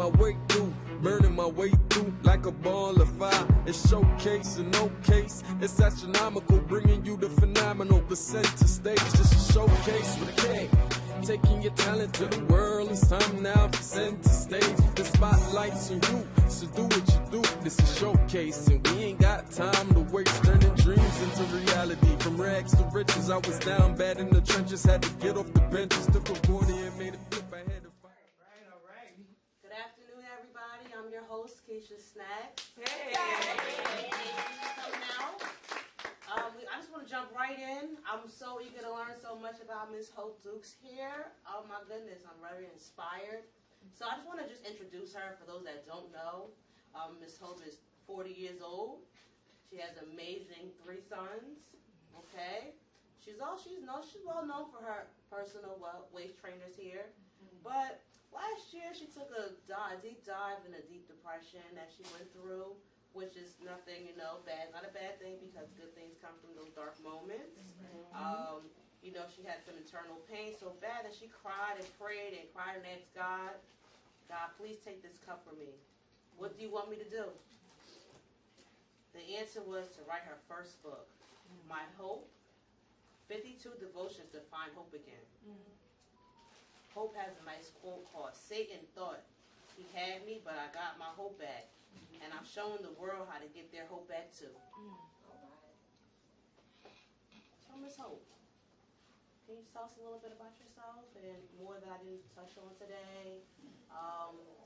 way through, burning my way through like a ball of fire. It's Showkase and no case, it's astronomical, bringing you the phenomenal. The center stage, just a showcase with a K. Taking your talent to the world, it's time now for center stage. The spotlight's on you, so do what you do. This is Showkase, and we ain't got time to waste, turning dreams into reality. From rags to riches, I was down bad in the trenches, had to get off the benches, took a 40 and made it flip. I had to fight. All right. Good afternoon, everybody. I'm your host, Keisha Snacks. Hey. Coming out. I just want to jump right in. I'm so eager to learn so much about Miss Hope Dukes here. Oh my goodness, I'm very inspired. So I just want to just introduce her for those that don't know. Miss Hope is 40 years old. She has amazing 3 sons. Okay, she's well known for her personal weight trainers here. But last year she took a deep dive in a deep depression that she went through, which is nothing, bad, not a bad thing, because good things come from those dark moments. She had some internal pain so bad that she cried and prayed and asked God, please take this cup from me. What do you want me to do? The answer was to write her first book, My Hope, 52 Devotions to Find Hope Again. Hope has a nice quote called, Satan thought he had me, but I got my hope back. And I'm showing the world how to get their hope back too. So Miss Hope, can you tell us a little bit about yourself and more that I didn't touch on today?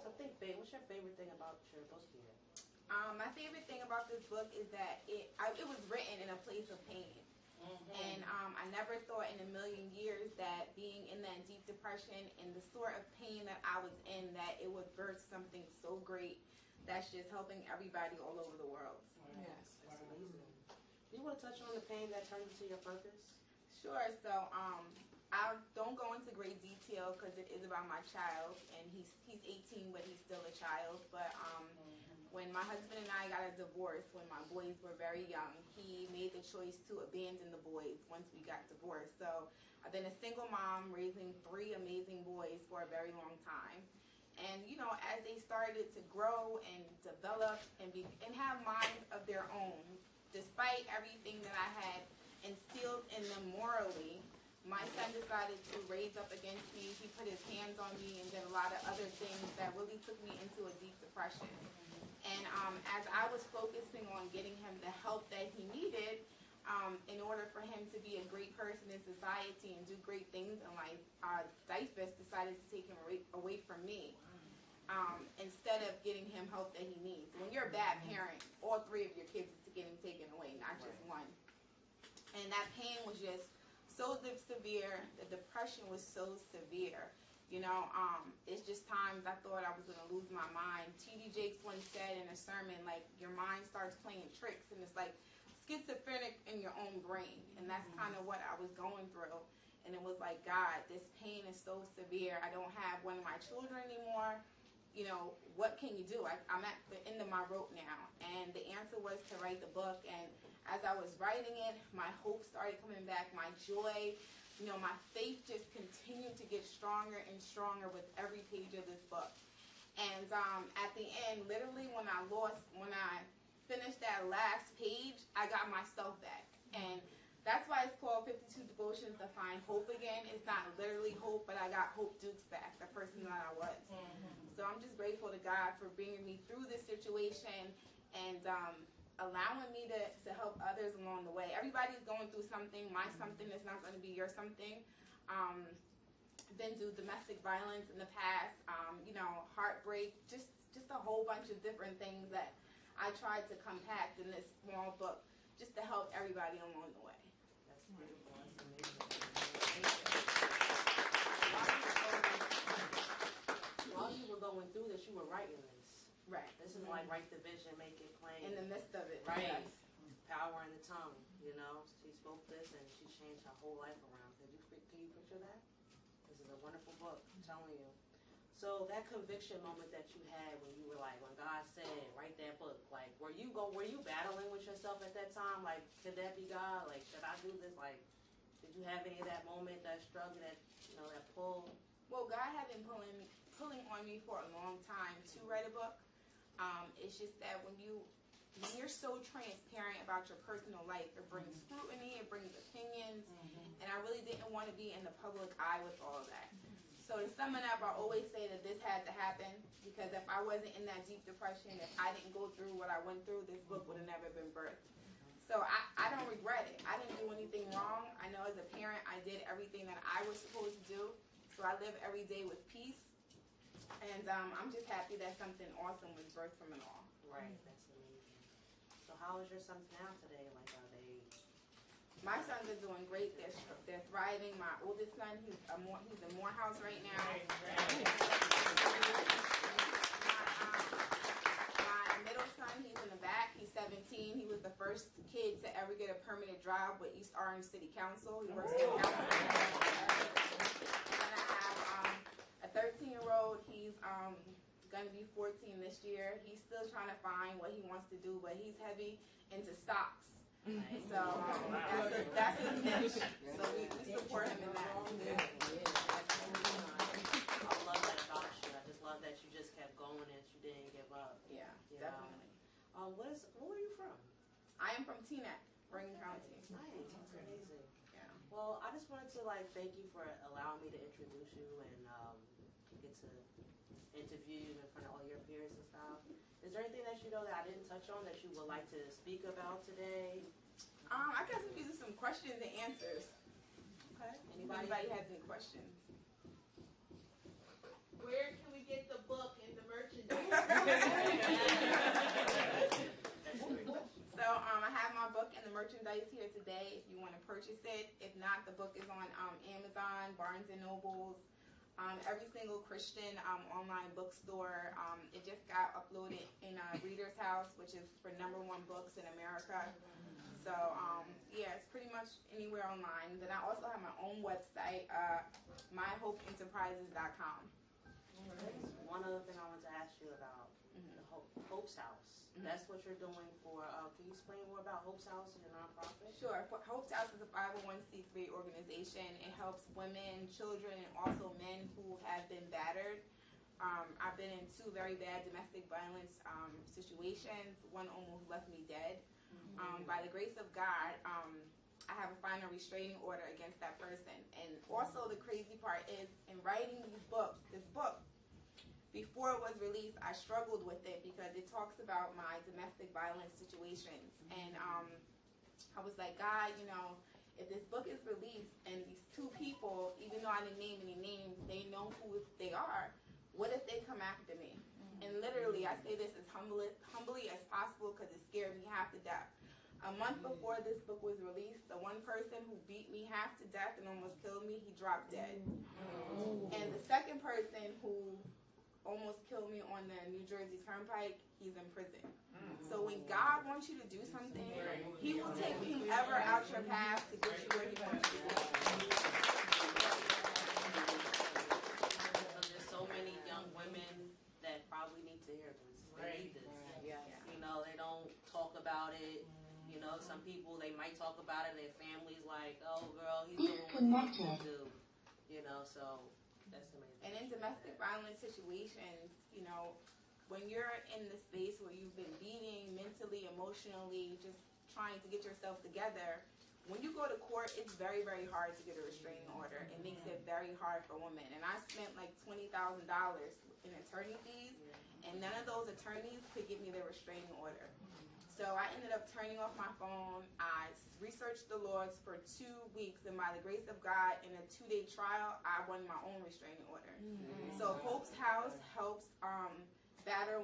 What's your favorite thing about your book here? My favorite thing about this book is that it was written in a place of pain. And I never thought in a million years that being in that deep depression and the sort of pain that I was in, that it would birth something so great that's just helping everybody all over the world. Yes, that's amazing. Do you want to touch on the pain that turned into your purpose? Sure. So I don't go into great detail because it is about my child, and he's 18, but he's still a child. But when my husband and I got a divorce, when my boys were very young, he made the choice to abandon the boys once we got divorced. So I've been a single mom raising 3 amazing boys for a very long time. And, as they started to grow and develop and have minds of their own, despite everything that I had instilled in them morally, my son decided to raise up against me. He put his hands on me and did a lot of other things that really took me into a deep depression. And as I was focusing on getting him the help that he needed, in order for him to be a great person in society and do great things in life, DIFUS decided to take him away from me instead of getting him help that he needs. When you're a bad parent, all 3 of your kids is getting taken away, not just one. And that pain was just so severe. The depression was so severe. It's just times I thought I was going to lose my mind. T.D. Jakes once said in a sermon, like, your mind starts playing tricks, and it's like schizophrenic in your own brain. And that's kind of what I was going through. And it was like, God, this pain is so severe. I don't have one of my children anymore. What can you do? I'm at the end of my rope now. And the answer was to write the book. And as I was writing it, my hope started coming back, my joy. My faith just continued to get stronger and stronger with every page of this book. And at the end, literally when I finished that last page, I got myself back. And that's why it's called 52 Devotions to Find Hope Again. It's not literally hope, but I got Hope Dukes back, the person that I was. So I'm just grateful to God for bringing me through this situation and allowing me to help others along the way. Everybody's going through something. My something is not going to be your something. Been through domestic violence in the past, heartbreak, just a whole bunch of different things that I tried to compact in this small book just to help everybody along the way. That's beautiful. That's amazing. While you were going through this, you were writing this. Right. This is like write the vision, make it plain. In the midst of it. Right. Yes. Power in the tongue, She spoke this and she changed her whole life around. Can you picture that? This is a wonderful book, I'm telling you. So that conviction moment that you had when you were like, when God said, write that book, like, were you battling with yourself at that time? Like, could that be God? Like, should I do this? Like, did you have any of that moment, that struggle, that pull? Well, God had been pulling on me for a long time to write a book. It's just that when you're so transparent about your personal life, it brings scrutiny, it brings opinions, and I really didn't want to be in the public eye with all of that. So to sum it up, I always say that this had to happen, because if I wasn't in that deep depression, if I didn't go through what I went through, this book would have never been birthed. So I don't regret it. I didn't do anything wrong. I know as a parent, I did everything that I was supposed to do. So I live every day with peace. And I'm just happy that something awesome was birthed from it all. Right, that's amazing. So how is your sons now today? Like, are they? My sons are doing great. They're thriving. My oldest son, he's in Morehouse right now. My middle son, he's in the back. He's 17. He was the first kid to ever get a permanent job with East Orange City Council. He works in council. And then I have a 13-year-old. He's going to be 14 this year. He's still trying to find what he wants to do, but he's heavy into stocks. So that's his niche. So we support him in that. I love that about you. I just love that you just kept going and you didn't give up. Yeah, definitely. Where are you from? I am from Teaneck, Bergen County. Nice, that's amazing. Yeah. Well, I just wanted to thank you for allowing me to introduce you and get to interview you in front of all your peers and stuff. Is there anything that you know that I didn't touch on that you would like to speak about today? I guess we could do some questions and answers. Okay. Anybody has any questions? Where can we get the book and the merchandise? So I have my book and the merchandise here today if you want to purchase it. If not, the book is on Amazon, Barnes & Nobles, every single Christian online bookstore. It just got uploaded in Reader's House, which is for #1 books in America. So yeah, it's pretty much anywhere online. Then I also have my own website, myhopeenterprises.com. One other thing I wanted to ask you about the Hope's House. That's what you're doing for. Can you explain more about Hope's House and your nonprofit? Sure. Hope's House is a 501c3 organization. It helps women, children, and also men who have been battered. I've been in 2 very bad domestic violence situations. One almost left me dead. By the grace of God, I have a final restraining order against that person. And also the crazy part is, in writing this book, before it was released, I struggled with it because it talks about my domestic violence situations. And I was like, God, if this book is released and these 2 people, even though I didn't name any names, they know who they are, what if they come after me? And literally, I say this as humbly as possible because it scared me half to death. A month before this book was released, the one person who beat me half to death and almost killed me, he dropped dead. And the second person who almost killed me on the New Jersey Turnpike, he's in prison. So when God wants you to do something, he will take whomever out your path to get you where he wants you to go. There's so many young women that probably need to hear this. They need this. They don't talk about it. Some people, they might talk about it and their family's like, oh girl, he's doing what he needs to do. So that's amazing. And in domestic violence situations, when you're in the space where you've been beating mentally, emotionally, just trying to get yourself together, when you go to court, it's very, very hard to get a restraining order. It makes it very hard for women. And I spent like $20,000 in attorney fees, and none of those attorneys could give me the restraining order. So I ended up turning off my phone. I researched the laws for 2 weeks, and by the grace of God, in a 2-day trial, I won my own restraining order. So Hope's House helps battered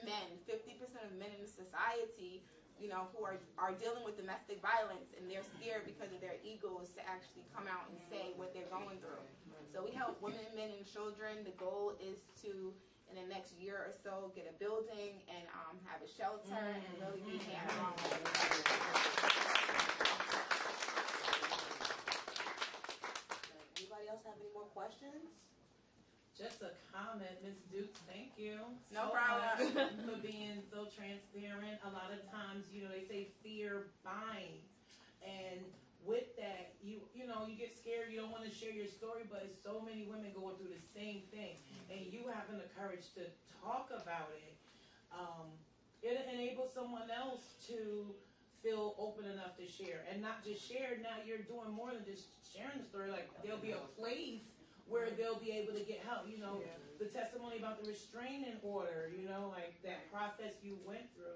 men, 50% of men in society, who are dealing with domestic violence, and they're scared because of their egos to actually come out and say what they're going through. So we help women, men, and children. The goal is to, in the next year or so, get a building and have a shelter and really be hands-on. Anybody else have any more questions? Just a comment, Ms. Dukes, thank you No so problem. much for being so transparent. A lot of times, they say fear binds. And with that, you know, you get scared, you don't want to share your story, but it's so many women going through the same thing, and you having the courage to talk about it, it enables someone else to feel open enough to share, and not just share. Now you're doing more than just sharing the story. Like, there'll be a place where they'll be able to get help. You know, the testimony about the restraining order, you know, like that process you went through.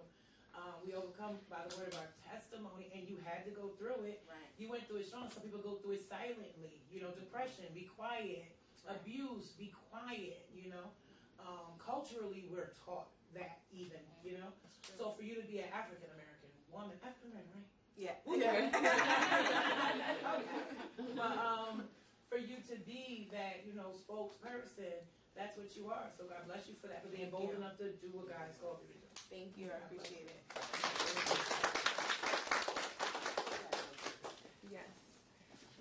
We overcome by the word of our testimony, and you had to go through it. Right. You went through it strong. Some people go through it silently. You know, depression, be quiet. Right. Abuse, be quiet. You know, culturally we're taught that even. You know, so for you to be an African American woman, African American, right? Yeah. But for you to be that, you know, spokesperson, that's what you are. So God bless you for that, for being bold enough to do what God has called you to do. Thank you. I appreciate it. Yes.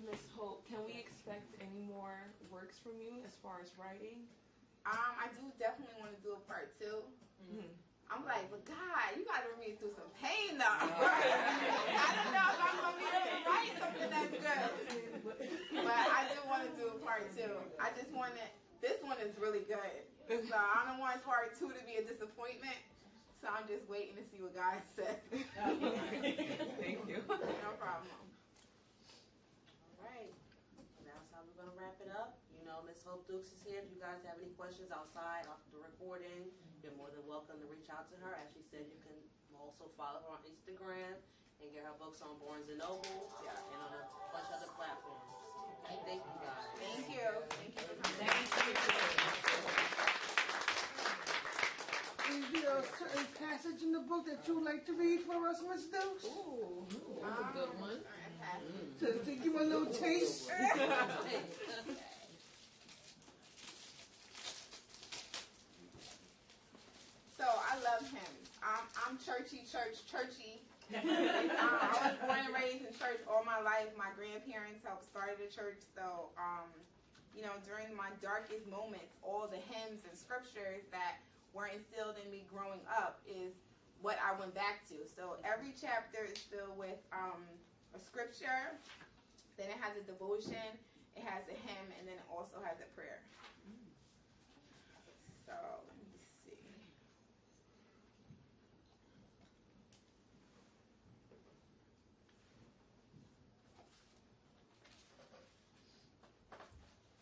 Miss Hope, can we expect any more works from you as far as writing? I do definitely want to do a part 2. I'm like, but God, you got to bring me through some pain though. I don't know if I'm going to be able to write something that's good. But I do want to do a part 2. I just want to, this one is really good. So I don't want part 2 to be a disappointment. So I'm just waiting to see what God said. Thank you. No problem. All right. That's how we're going to wrap it up. You know, Miss Hope Dukes is here. If you guys have any questions outside of the recording, you're more than welcome to reach out to her. As she said, you can also follow her on Instagram and get her books on Barnes & Noble and on a bunch of other platforms. Okay, thank you guys. Thank you. Thank you for coming. Thank you. Is there a certain passage in the book that you'd like to read for us, Miss Dukes? Ooh, that's a good one. To give a little taste? So I love him. I'm churchy. I was born and raised in church all my life. My grandparents helped start the church. So, you know, during my darkest moments, all the hymns and scriptures that were instilled in me growing up is what I went back to. So every chapter is filled with a scripture. Then it has a devotion. It has a hymn, and then it also has a prayer. So let me see.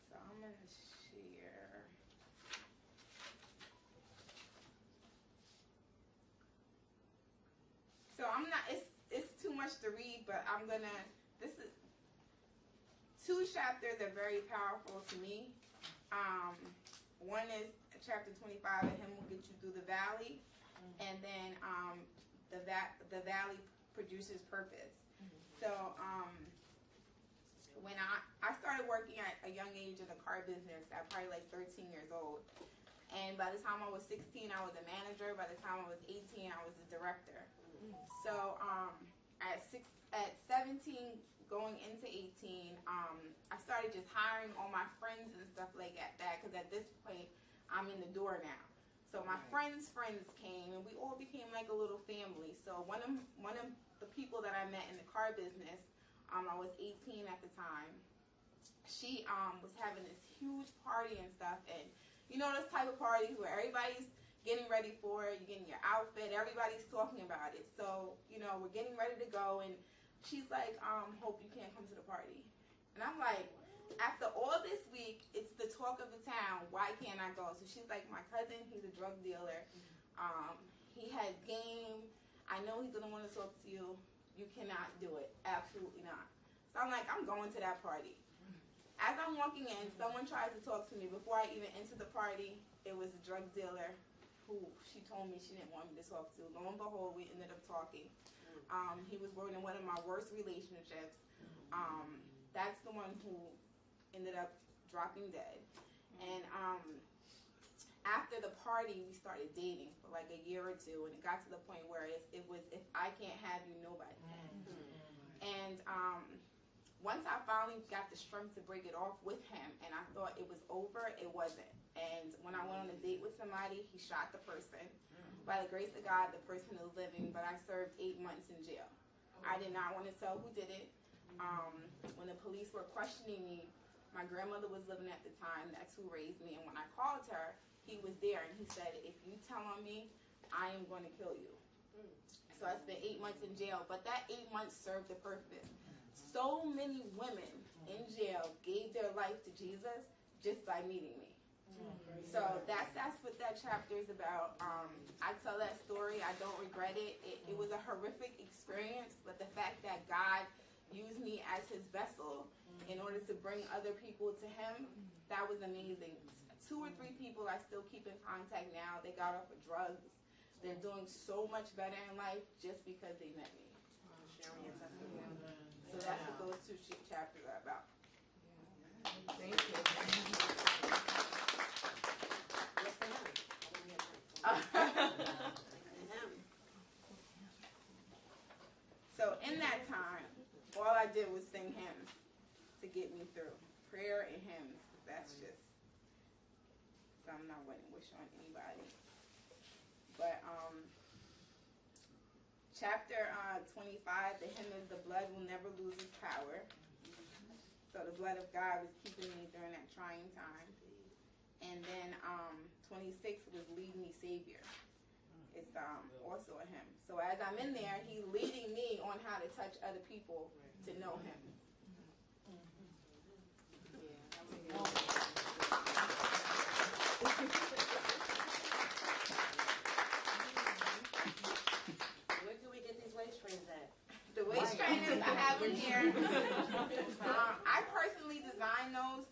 So I'm going to share. So I'm not, it's too much to read, but I'm going to, this is, 2 chapters are very powerful to me. One is chapter 25, and him will get you through the valley. And then the valley produces purpose. So when I started working at a young age in the car business at probably like 13 years old. And by the time I was 16, I was a manager. By the time I was 18, I was a director. So at 17, going into 18, I started just hiring all my friends and stuff like that, because at this point, I'm in the door now. So my friends' friends came, and we all became like a little family. So one of the people that I met in the car business, I was 18 at the time. She was having this huge party and stuff, and you know those type of parties where everybody's getting ready for it, you're getting your outfit, everybody's talking about it. So, you know, we're getting ready to go, and she's like, Hope you can't come to the party. And I'm like, after all this week, it's the talk of the town, why can't I go? So she's like, my cousin, he's a drug dealer. He had game. I know he's gonna want to talk to you. You cannot do it. Absolutely not. So I'm like, I'm going to that party. As I'm walking in, someone tries to talk to me. Before I even entered the party, it was a drug dealer who she told me she didn't want me to talk to. Lo and behold, we ended up talking. He was in one of my worst relationships. That's the one who ended up dropping dead. And after the party, we started dating for like a year or two, and it got to the point where it was, if I can't have you, nobody can. And once I finally got the strength to break it off with him, and I thought it was over, it wasn't. And when I went on a date with somebody, he shot the person. By the grace of God, the person is living, but I served 8 months in jail. I did not want to tell who did it. when the police were questioning me, my grandmother was living at the time. That's who raised me. And when I called her, he was there, and he said, if you tell on me, I am going to kill you. So I spent 8 months in jail, but that 8 months served the purpose. So many women in jail gave their life to Jesus just by meeting me. So that's what that chapter is about. I tell that story. I don't regret it. It was a horrific experience, but the fact that God used me as his vessel in order to bring other people to him, that was amazing. 2 or 3 people I still keep in contact now. They got off of drugs. They're doing so much better in life just because they met me. Sharing your testimony. So that's what those 2 chapters are about. Thank you. So in that time, all I did was sing hymns to get me through. Prayer and hymns. That's just, so I'm not waiting to wish on anybody. But chapter 25, the hymn is the blood will never lose its power. So the blood of God was keeping me during that trying time. And then 26 was Lead Me Savior. It's also a hymn. So as I'm in there, he's leading me on how to touch other people to know him. Where do we get these waist trainers at? The waist trainers, I have them here. I personally designed those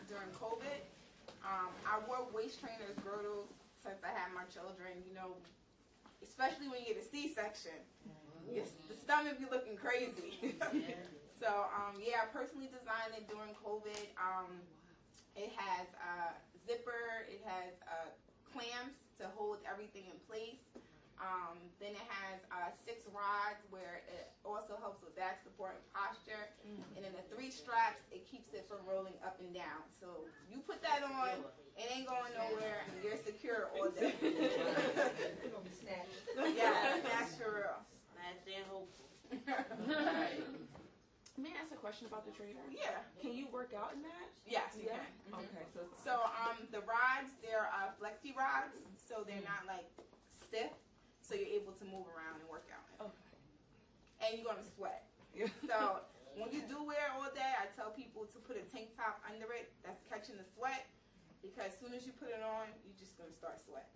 during COVID. I wore waist trainers, girdles since I had my children. You know, especially when you get a C-section, the stomach be looking crazy. So yeah, I personally designed it during COVID. It has a zipper. It has clamps to hold everything in place. Then it has 6 rods where it also helps with back support and posture. And then the 3 straps, it keeps it from rolling up and down. So you put that on, it ain't going nowhere, and you're secure all day. Yeah, that's for real. Snatched and hopeful. May I ask a question about the trainer? Yeah. Can you work out in that? Yes, you Yeah. can. Okay, so So the rods, they're flexi rods, so they're not like stiff, so you're able to move around and work out. okay. And you're gonna sweat. So when you do wear it all day, I tell people to put a tank top under it that's catching the sweat, because as soon as you put it on, you're just gonna start sweating.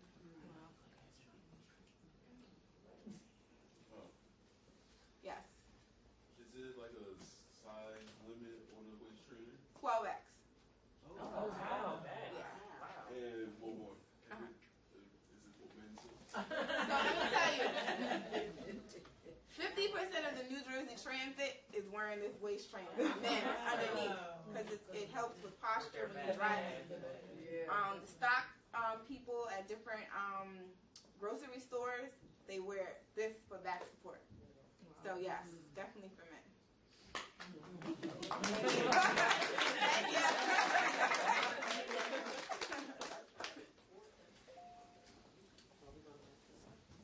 Yes, Is it like a size limit on the waist trainer? 12X. Oh, wow. Yeah. And one more. Is it for men too? So let me tell you, 50% of the New Jersey Transit is wearing this waist trainer. Men underneath, because it helps with posture when you're driving. The stock people at different grocery stores, they wear this for back support. So yes, definitely for men.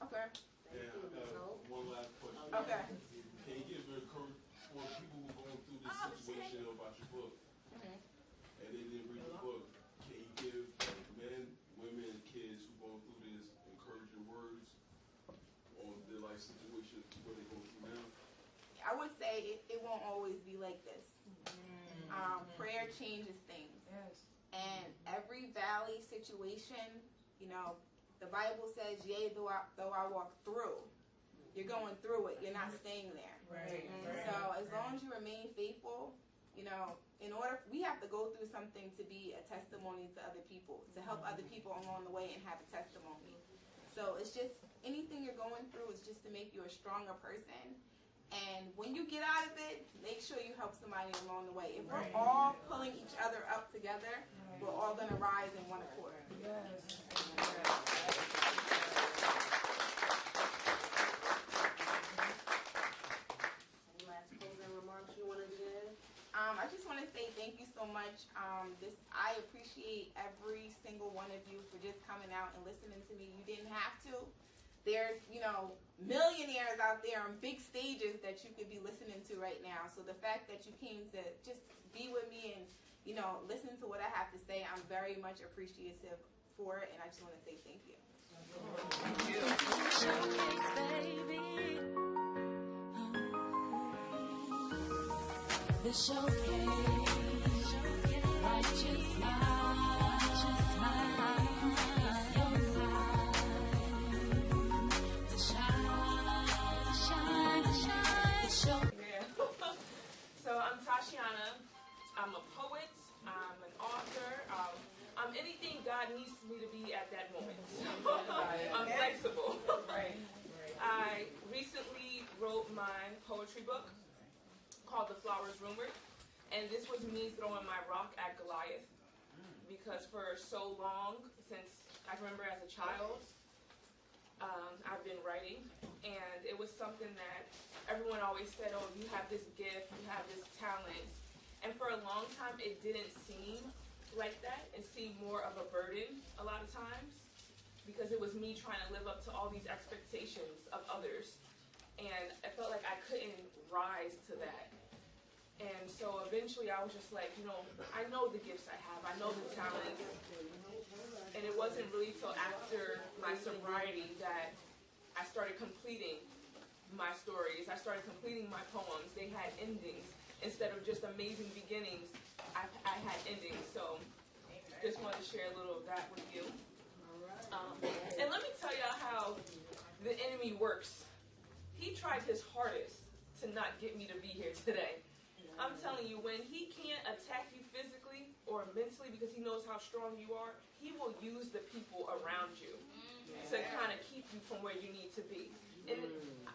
Okay. Yeah, I got one last question. Okay. Can you give encouragement for people who are going through this situation about your book and they didn't read the book? Can you give men, women, kids who are going through this encouraging words on their life situation, what they go through now? I would say it won't always be like this. Prayer changes things. Yes. And every valley situation, you know, the Bible says, yea, though I walk through, you're going through it. You're not staying there. Right. So as long as you remain faithful, you know, we have to go through something to be a testimony to other people, to help other people along the way and have a testimony. So it's just, anything you're going through is just to make you a stronger person. And when you get out of it, make sure you help somebody along the way. If we're all pulling each other up together, we're all going to rise in one accord. Yes. Any last closing remarks you want to give? I just want to say thank you so much. I appreciate every single one of you for just coming out and listening to me. You didn't have to. There's, you know, millionaires out there on big stages that you could be listening to right now. So the fact that you came to just be with me and, you know, listen to what I have to say, I'm very much appreciative for it, and I just want to say thank you. Showcase, baby. The showcase. Righteous mind. It's your time to shine. The show. So I'm Tashiona. I'm a poet. I'm an author. I'm anything God needs me to be at that moment. I'm flexible. I recently wrote my poetry book called The Flowers Rumored, and this was me throwing my rock at Goliath, because for so long, since I remember as a child, I've been writing, and it was something that everyone always said, oh, you have this gift, you have this talent, and for a long time it didn't seem like that. It seemed more of a burden a lot of times, because it was me trying to live up to all these expectations of others, and I felt like I couldn't rise to that. And so eventually I was just like, you know, I know the gifts I have, I know the talents, and it wasn't really till after my sobriety that I started completing my stories. I started completing my poems. They had endings. Instead of just amazing beginnings, I had endings. So just wanted to share a little of that with you. And let me tell y'all how the enemy works. He tried his hardest to not get me to be here today. I'm telling you, when he can't attack you physically or mentally because he knows how strong you are, he will use the people around you to kind of keep you from where you need to be. And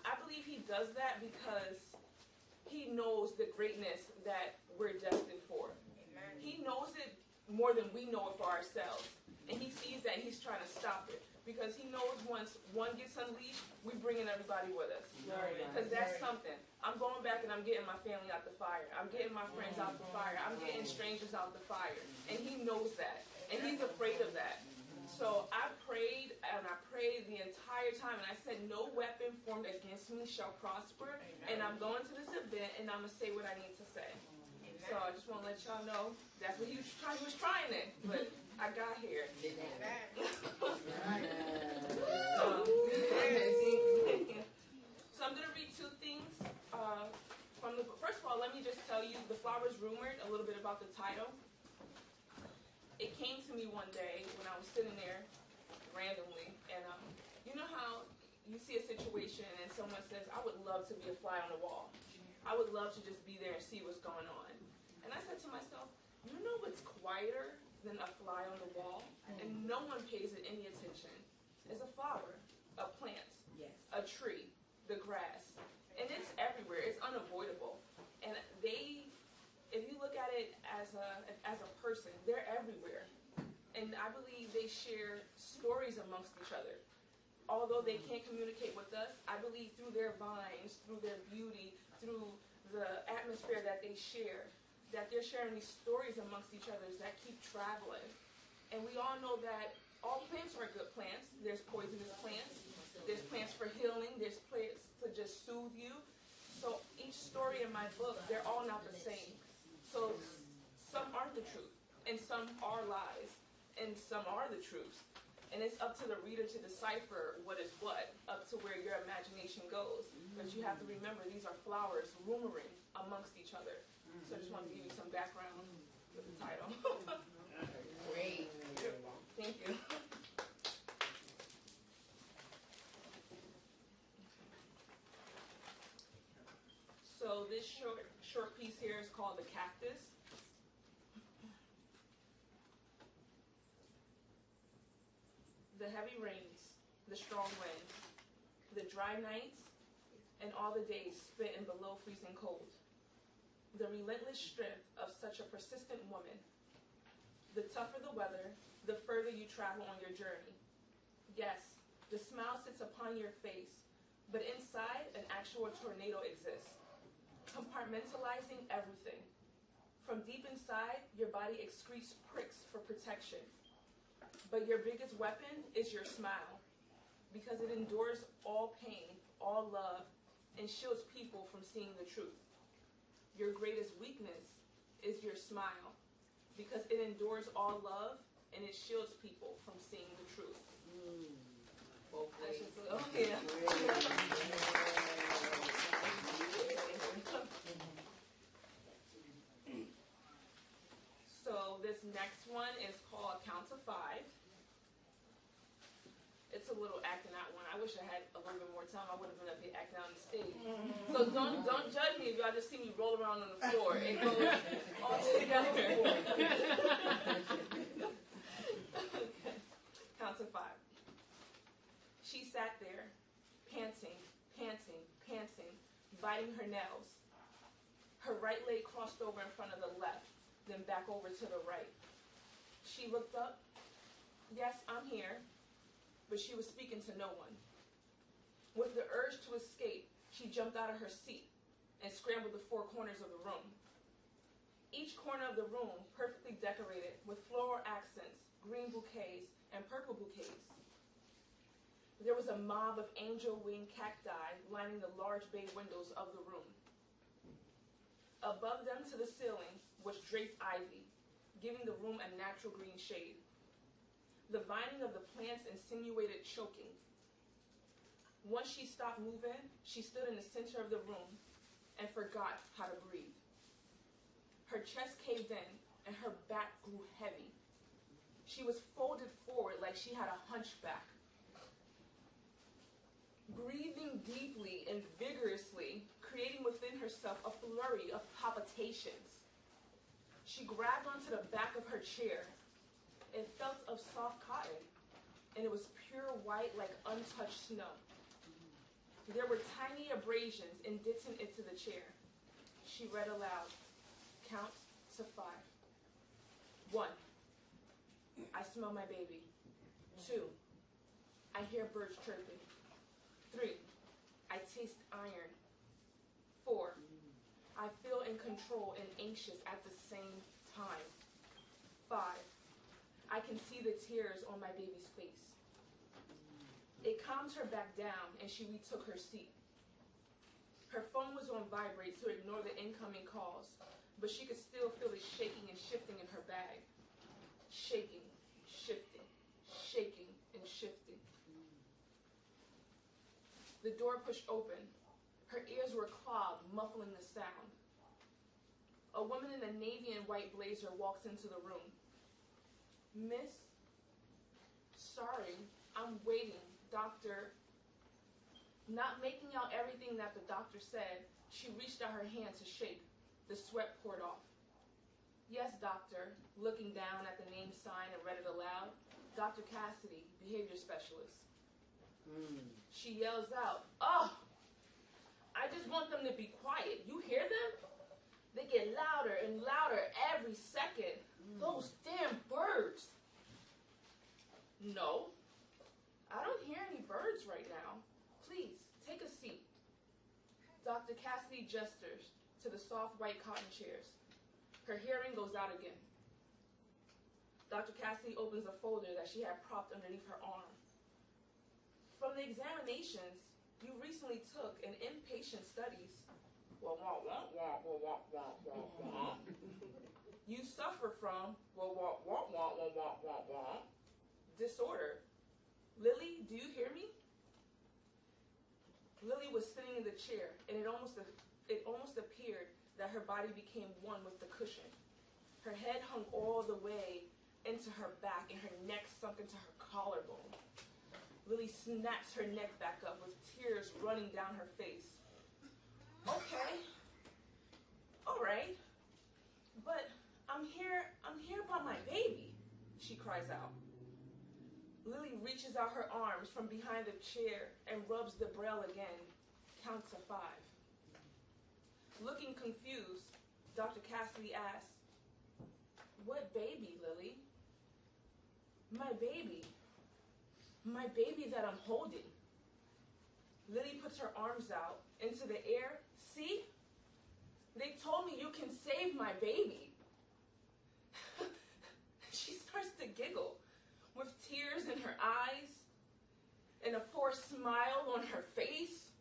I believe he does that because he knows the greatness that we're destined for. He knows it more than we know it for ourselves. And he sees that, and he's trying to stop it. Because he knows once one gets unleashed, we bringing everybody with us. Because that's something. I'm going back and I'm getting my family out the fire. I'm getting my friends out the fire. I'm getting strangers out the fire. And he knows that. And he's afraid of that. So I prayed, and I prayed the entire time, and I said, no weapon formed against me shall prosper. And I'm going to this event, and I'm going to say what I need to say. So I just want to let y'all know that's what he was trying it, but I got here. So I'm going to read two things from the book. First of all, let me just tell you, The Flowers Rumored, a little bit about the title. It came to me one day when I was sitting there randomly, and you know how you see a situation and someone says, I would love to be a fly on the wall. I would love to just be there and see what's going on. And I said to myself, you know what's quieter than a fly on the wall? And no one pays it any attention. It's a flower, a plant, a tree, the grass. And it's everywhere. It's unavoidable. And if you look at it as a person, they're everywhere. And I believe they share stories amongst each other. Although they can't communicate with us, I believe through their vines, through their beauty, through the atmosphere that they share, that they're sharing these stories amongst each other that keep traveling. And we all know that all plants are good plants. There's poisonous plants. There's plants for healing. There's plants to just soothe you. So each story in my book, they're all not the same. So some aren't the truth, and some are lies, and some are the truth. And it's up to the reader to decipher what is what, up to where your imagination goes. But you have to remember, these are flowers rumoring amongst each other. So I just wanted to give you some background with the title. Great. Thank you. So this short piece here is called The Cactus. The heavy rains, the strong winds, the dry nights, and all the days spent in below freezing cold. The relentless strength of such a persistent woman. The tougher the weather, the further you travel on your journey. Yes, the smile sits upon your face, but inside an actual tornado exists, compartmentalizing everything. From deep inside, your body excretes pricks for protection. But your biggest weapon is your smile. because it endures all pain, all love, and shields people from seeing the truth. Your greatest weakness is your smile, because it endures all love and it shields people from seeing the truth. That's just So this next one is called Count to 5. It's a little acting out one. I wish I had a little bit more time. I would have been up here acting out on the stage. So don't judge me if y'all just see me roll around on the floor. It goes all together. Count to 5. She sat there, panting, biting her nails. Her right leg crossed over in front of the left, then back over to the right. She looked up. Yes, I'm here. But she was speaking to no one. With the urge to escape, she jumped out of her seat and scrambled the four corners of the room. Each corner of the room perfectly decorated with floral accents, green bouquets, and purple bouquets. There was a mob of angel wing cacti lining the large bay windows of the room. Above them to the ceiling was draped ivy, giving the room a natural green shade. The vining of the plants insinuated choking. Once she stopped moving, she stood in the center of the room and forgot how to breathe. Her chest caved in and her back grew heavy. She was folded forward like she had a hunchback. Breathing deeply and vigorously, creating within herself a flurry of palpitations. She grabbed onto the back of her chair. It felt of soft cotton, and it was pure white like untouched snow. There were tiny abrasions indented into the chair. She read aloud, count to 5. 1, I smell my baby. 2, I hear birds chirping. 3, I taste iron. 4, I feel in control and anxious at the same time. 5, I can see the tears on my baby's face. It calmed her back down and she retook her seat. Her phone was on vibrate to ignore the incoming calls, but she could still feel it shaking and shifting in her bag. Shaking, shifting, shaking, and shifting. The door pushed open. Her ears were clogged, muffling the sound. A woman in a navy and white blazer walks into the room. Miss, sorry, I'm waiting, doctor. Not making out everything that the doctor said, she reached out her hand to shake. The sweat poured off. Yes, doctor, looking down at the name sign and read it aloud. Dr. Cassidy, behavior specialist. She yells out, oh, I just want them to be quiet. You hear them? They get louder and louder every second. Those damn birds. No, I don't hear any birds right now. Please, take a seat. Dr. Cassidy gestures to the soft white cotton chairs. Her hearing goes out again. Dr. Cassidy opens a folder that she had propped underneath her arm. From the examinations you recently took in inpatient studies, you suffer from disorder. Lily, do you hear me? Lily was sitting in the chair, and it almost appeared that her body became one with the cushion. Her head hung all the way into her back, and her neck sunk into her collarbone. Lily snaps her neck back up with tears running down her face. Okay, all right, but I'm here about my baby, she cries out. Lily reaches out her arms from behind the chair and rubs the braille again, count to 5. Looking confused, Dr. Cassidy asks, what baby, Lily? My baby that I'm holding. Lily puts her arms out into the air. See? They told me you can save my baby. She starts to giggle with tears in her eyes. and a forced smile on her face.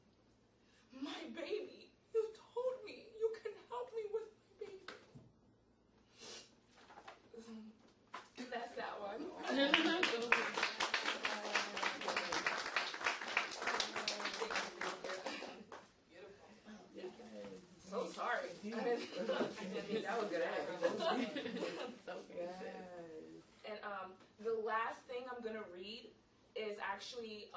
My baby, you told me you can help me with my baby. That's that one. So sorry. That was good. So good. And the last thing I'm gonna read is actually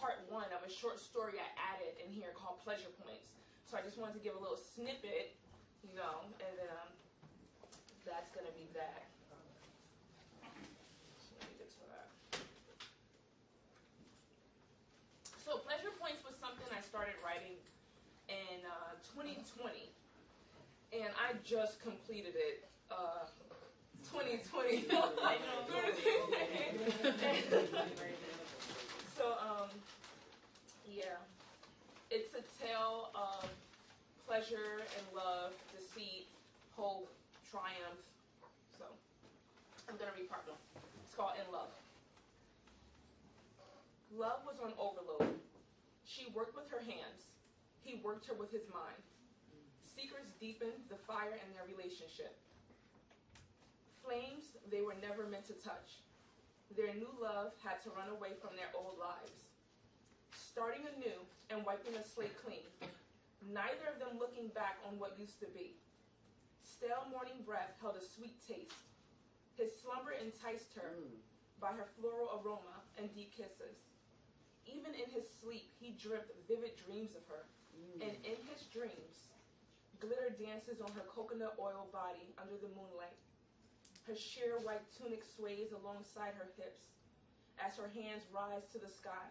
part 1 of a short story I added in here called Pleasure Points. So I just wanted to give a little snippet, and then that's gonna be that. Let me fix for that. So Pleasure Points was something I started writing in 2020, and I just completed it 2020. So yeah, it's a tale of pleasure and love, deceit, hope, triumph. So I'm gonna read part 1. It's called In Love. Love was on overload. She worked with her hands. He worked her with his mind. Secrets deepened the fire in their relationship. Flames they were never meant to touch. Their new love had to run away from their old lives. Starting anew and wiping the slate clean. Neither of them looking back on what used to be. Stale morning breath held a sweet taste. His slumber enticed her by her floral aroma and deep kisses. Even in his sleep, he dreamt vivid dreams of her. And in his dreams, glitter dances on her coconut oil body under the moonlight. Her sheer white tunic sways alongside her hips as her hands rise to the sky.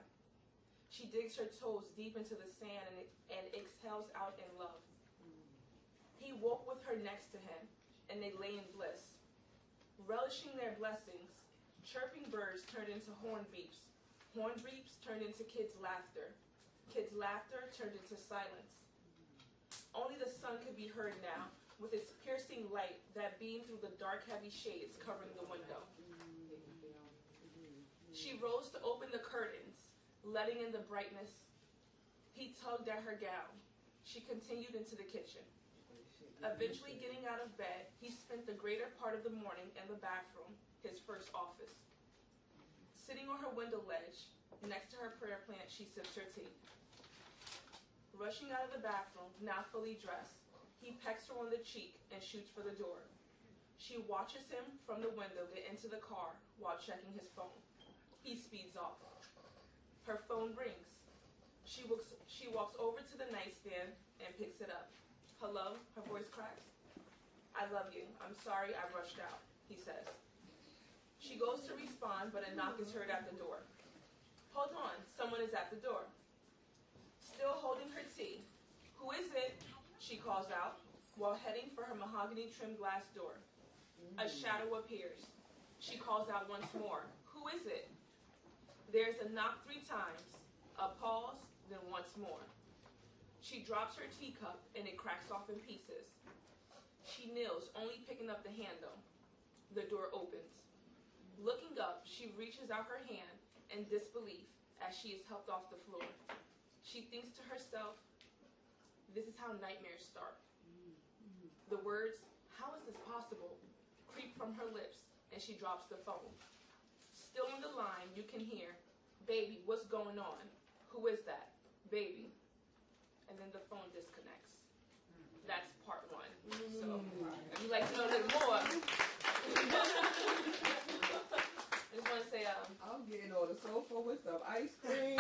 She digs her toes deep into the sand and exhales out in love. He woke with her next to him, and they lay in bliss. Relishing their blessings, chirping birds turned into horn beeps. Horn beeps turned into kids' laughter. Kids' laughter turned into silence. Only the sun could be heard now, with its piercing light that beamed through the dark, heavy shades covering the window. She rose to open the curtains, letting in the brightness. He tugged at her gown. She continued into the kitchen. Eventually getting out of bed, he spent the greater part of the morning in the bathroom, his first office. Sitting on her window ledge, next to her prayer plant, she sips her tea. Rushing out of the bathroom, now fully dressed, he pecks her on the cheek and shoots for the door. She watches him from the window get into the car while checking his phone. He speeds off. Her phone rings. She walks over to the nightstand and picks it up. Hello? Her voice cracks. I love you. I'm sorry I rushed out, he says. She goes to respond, but a knock is heard at the door. Hold on, someone is at the door. Still holding her tea. Who is it? She calls out, while heading for her mahogany-trimmed glass door. A shadow appears. She calls out once more. Who is it? There's a knock 3 times, a pause, then once more. She drops her teacup, and it cracks off in pieces. She kneels, only picking up the handle. The door opens. Looking up, she reaches out her hand in disbelief as she is helped off the floor. She thinks to herself, this is how nightmares start. The words, how is this possible, creep from her lips, and she drops the phone. Still on the line, you can hear, baby, what's going on? Who is that? Baby. And then the phone disconnects. That's part 1. So, if you'd like to know a little more, I just want to say, I'm getting on the sofa with some ice cream.